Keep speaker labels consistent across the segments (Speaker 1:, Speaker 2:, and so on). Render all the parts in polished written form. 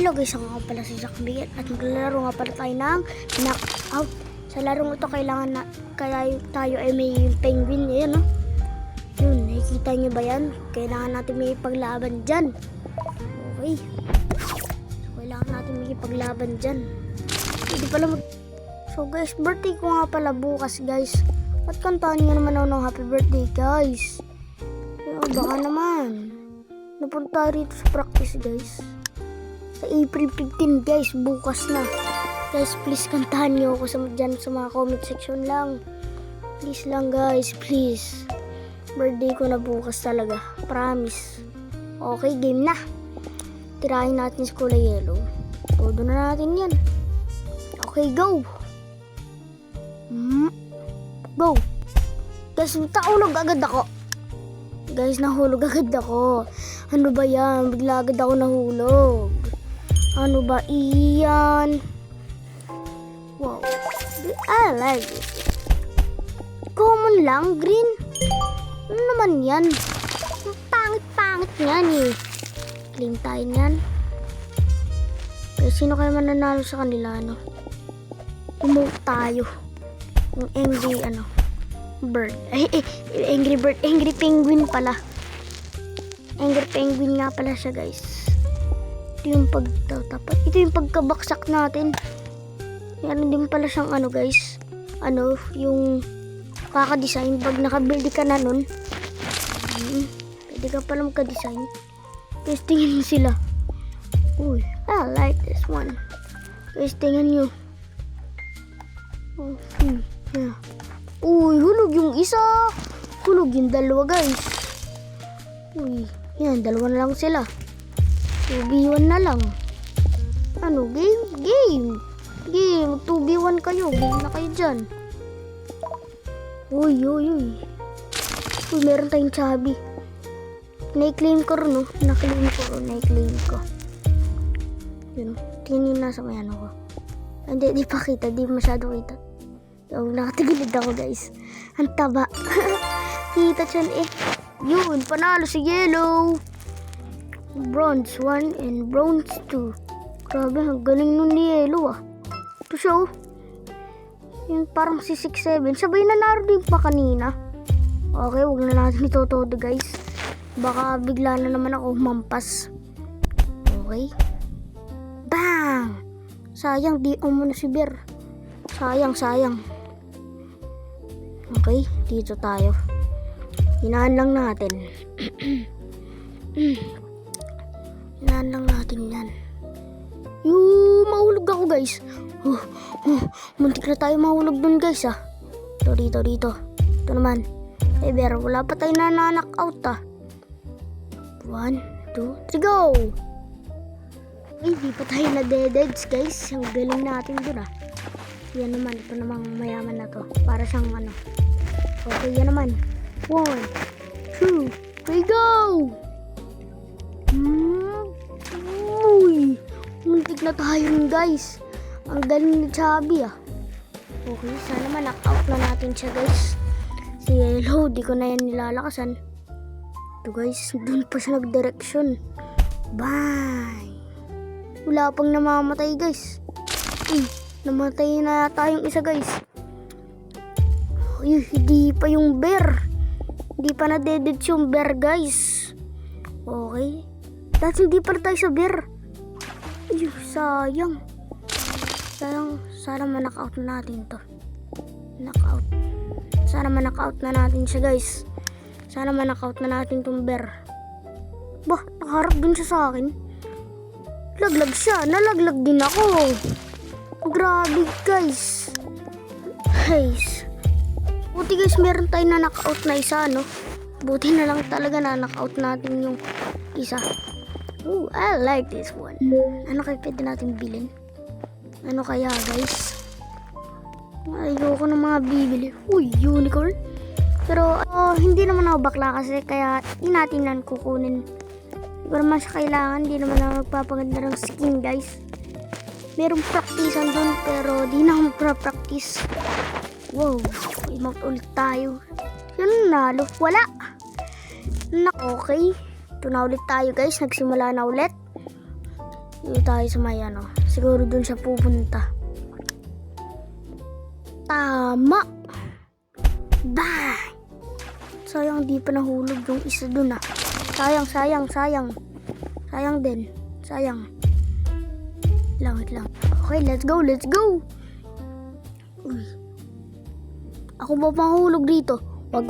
Speaker 1: Hello guys, ako nga pala si Jack Miguel at maglalaro nga pala tayo ng knockout. Sa larong ito kailangan na kaya tayo ay may penguin. Ayan no. Yun, nakikita nyo ba yan? Kailangan natin may paglaban dyan. Okay. So, kailangan natin may paglaban dyan. Hindi pala So guys, birthday ko nga pala bukas guys. At kantaan nyo naman ako ng happy birthday guys. Baka naman napunta rito sa practice guys. Sa April 15 guys, bukas na. Guys, please kantahan nyo ako dyan sa mga comment section lang. Please lang guys, please. Birthday ko na bukas talaga. Promise. Okay, game na. Tirahin natin si kulay yellow. Todo na natin yan. Okay, go. Go. Guys, nahulog agad ako. Guys, nahulog agad ako. Ano ba yan? Bigla agad ako nahulog. Ano ba iyan? Wow. I like it. Common lang, green. Ano naman yan? Pangit-pangit yan eh. Claim tayo yan. Sino kaya mananalo sa kanila, ano? Emote tayo. Yung angry, bird. Angry bird. Angry penguin pala. Angry penguin nga pala siya, guys. Ito yung pagtatapat. Ito yung pagkabaksak natin. Meron din pala siyang guys. Yung kaka-design. Pag nakabuild ka na nun. Pwede ka pala magka-design. Guys, tingnan nyo sila. Uy, I like this one. Guys, tingnan nyo. Yeah. Uy, hulog yung isa. Hulog yung dalawa, guys. Uy, yan, dalawa na lang sila. 2v1 na lang. Game? Game. 2v1 kayo. Game na kayo dyan. Uy. Uy, meron tayong chubby. Na-claim ko rin, no? Na-claim ko. Yun. Tingin yung nasa may ko. Hindi, di pa kita. Di masyado kita. Yung nakatagilid ako, guys. Ang taba. Kita dyan eh. Yun, panalo si Yellow. Bronze 1 and bronze 2. Grabe, ang galing nun ni Yellow ah. Ito siya oh. Yung parang si 6-7. Sabay na naro din pa kanina. Okay, huwag na natin ito todo guys. Baka bigla na naman ako mampas. Okay. Bang! Sayang, di mo na si Bear. Sayang. Okay, dito tayo. Hinaan lang natin. Hinaan lang natin yan. Mahulog ako guys. Muntik na tayo mahulog dun guys ah. Dito. Ito naman. Bear, wala pa tayo na-knock-out ah. 1, 2, 3, go! Ay, di pa tayo na-deadeds guys. Ang galing natin dun ah. Yan naman, ito namang mayaman na to. Para siyang Okay, yan naman. 1, 2, 3, go! Uy! Muntik na tayo rin guys. Ang galing ni Chubby ah. Okay, sana ma-knock-out na natin siya guys. Si Yellow, di ko na yan nilalakasan. Ito guys, dun pa siya nag-direction. Bye! Wala pang namamatay guys. Namatay na tayong isa guys. Hindi pa yung bear. Hindi pa na-deaded yung bear guys. Okay. Dahil hindi pa tayo sa bear. Sayang. Sana ma-knock-out na natin to. Knock-out. Sana ma-knock-out na natin siya guys. Sana ma-knock-out na natin tong bear. Bah, nakaharap dun siya sa akin. Laglag siya. Nalaglag din ako. Grabe guys. Buti guys, meron tayo na knock-out na isa, no? Buti na lang talaga na knock-out natin yung isa. Ooh, I like this one. Ano kaya pwede natin bilhin? Ano kaya guys? Ayoko ng mga bibili. Uy, unicorn. Pero hindi naman ako bakla kasi kaya hindi natin yan kukunin. Hindi ko naman siya kailangan. Hindi naman ako magpapaganda ng skin guys. Merong practicean dun pero di na ako magpa-practice. Wow, emote ulit tayo. Yun, nalo. Wala. Okay. Ito na ulit tayo guys. Nagsimula na ulit. Dito tayo sa may ano. Siguro dun siya pupunta. Tama! Bang! Sayang di pa nahulog yung isa dun ah. Sayang. Sayang din. Sayang. Wait lang. Okay, let's go. Uy. Ako ba mahulog dito? Wag.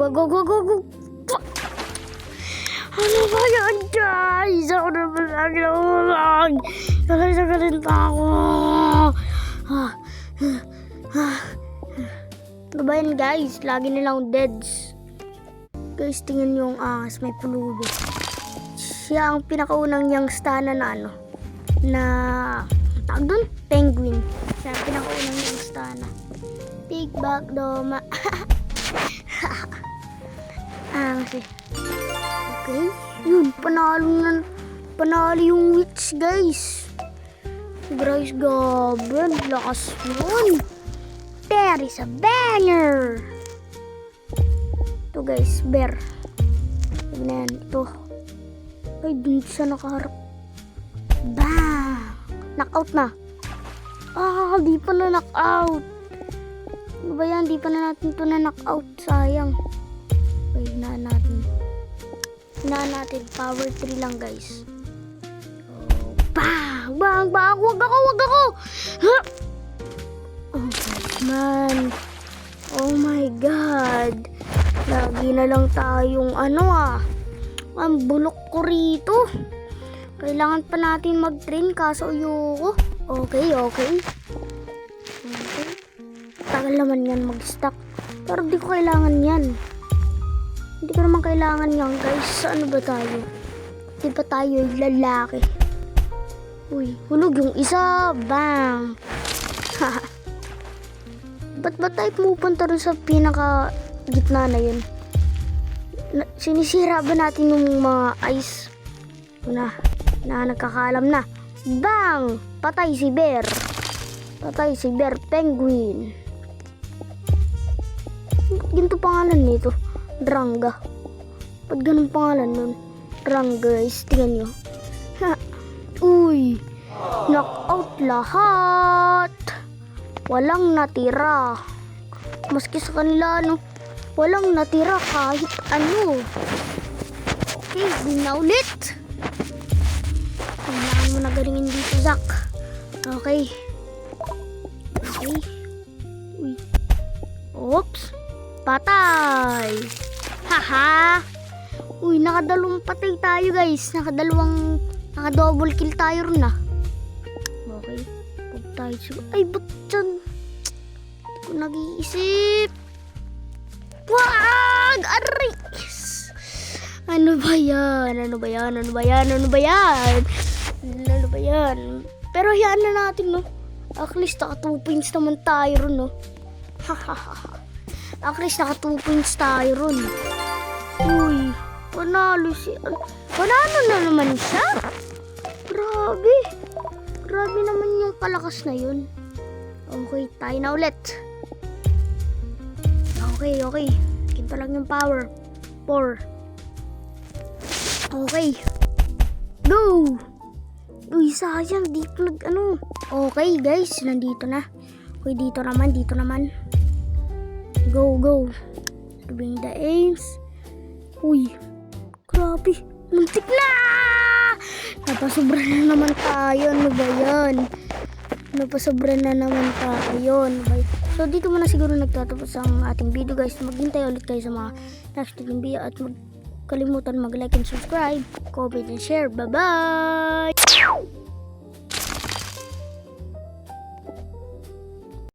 Speaker 1: Ano ba yan, guys? Ako naman lagi nahulog. Sakit ako. Ano ba yan, guys? Lagi nilang deads. Guys, tingnan yung angas. May pulubi. Siya ang pinakaunang youngstana na ano. Na tawag dun? Penguin. Siya ang pinakaunang youngstana. Pigback doma. Angas eh. Okay. Yun, panalo yung witch, guys. Guys, gaben. Lakas yun. There is a banger. Ito, guys, bear. Tignan, ito. Ay, dun siya nakaharap. Bang! Knockout na. Di pa na knockout. Ano ba yan? Di pa na natin ito na knockout. Sayang. Okay, hinaan natin. Power 3 lang, guys. Bang! Wag ako! Huh? Oh, man. Oh my God. Lagi na lang tayong ang bulok ko rito. Kailangan pa natin mag-train kaso ayoko. Okay. Tagal naman yan mag-stack. Pero di ko kailangan yan. Hindi ko naman kailangan yan, guys. Ano ba tayo? Di ba tayo lalaki? Uy, hulog yung isa. Bang! Ba't ba tayo pupunta rin sa pinaka gitna na yun? Sinisira ba natin yung mga ice? Na nagkakalam na. Bang! Patay si bear penguin. Ganito pangalan nito. Dranga. Ba't ganun pangalan nun? Dranga, guys. Tingnan nyo. Uy! Knockout lahat! Walang natira. Maski sa kanila, walang natira kahit ano. Okay, din na ulit. Kailangan mo na garingin dito, Zach. Okay. Uy. Oops. Patay. Haha. Uy, nakadalawang patay tayo, guys. Naka-double kill tayo rin ah. Okay. Pag tayo siguro. Ay, ba't dyan? Hindi ko nag-iisip. Wag! Aray! Ano ba yan? Pero hayaan na natin, no? At least naka 2 points naman tayo ron, no? At least naka 2 points tayo ron. Uy, panalo na naman siya. Grabe naman yung kalakas na yun. Okay, tayo na ulit. Okay. Kita lang yung power. 4. Okay. Go! Uy, sayang. Di ko Okay, guys. Nandito na. Okay, dito naman. Go. Bring the aims. Uy, grabe. Muntik na! Napasobra na naman tayo. Ano ba yan? So, dito muna siguro nagtatapos ang ating video, guys. Maghintay ulit kayo sa mga next video at kalimutan mag-like and subscribe, comment and share. Bye-bye!